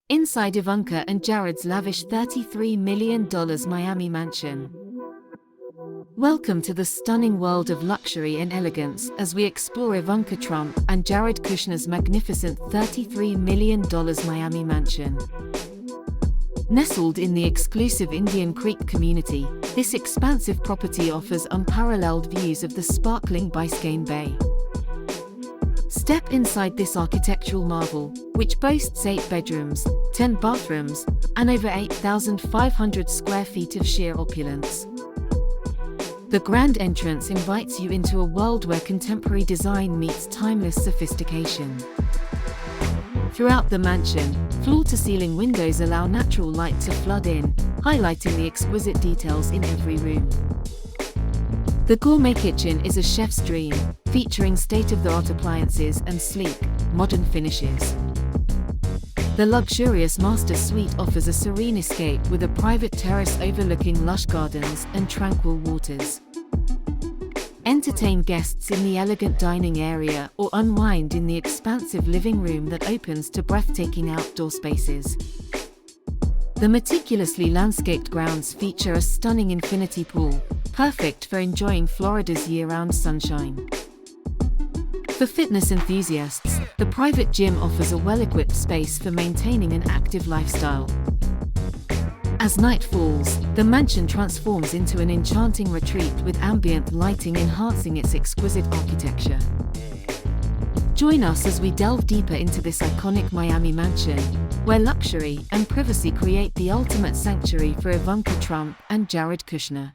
Inside Ivanka and Jared's lavish $33 million Miami mansion. Welcome to the stunning world of luxury and elegance as we explore Ivanka Trump and Jared Kushner's magnificent $33 million Miami mansion. Nestled in the exclusive Indian Creek community, this expansive property offers unparalleled views of the sparkling Biscayne Bay. Step inside this architectural marvel, which boasts 8 bedrooms, 10 bathrooms, and over 8,500 square feet of sheer opulence. The grand entrance invites you into a world where contemporary design meets timeless sophistication. Throughout the mansion, floor-to-ceiling windows allow natural light to flood in, highlighting the exquisite details in every room. The gourmet kitchen is a chef's dream, featuring state-of-the-art appliances and sleek, modern finishes. The luxurious master suite offers a serene escape with a private terrace overlooking lush gardens and tranquil waters. Entertain guests in the elegant dining area or unwind in the expansive living room that opens to breathtaking outdoor spaces. The meticulously landscaped grounds feature a stunning infinity pool, perfect for enjoying Florida's year-round sunshine. For fitness enthusiasts, the private gym offers a well-equipped space for maintaining an active lifestyle. As night falls, the mansion transforms into an enchanting retreat with ambient lighting enhancing its exquisite architecture. Join us as we delve deeper into this iconic Miami mansion, where luxury and privacy create the ultimate sanctuary for Ivanka Trump and Jared Kushner.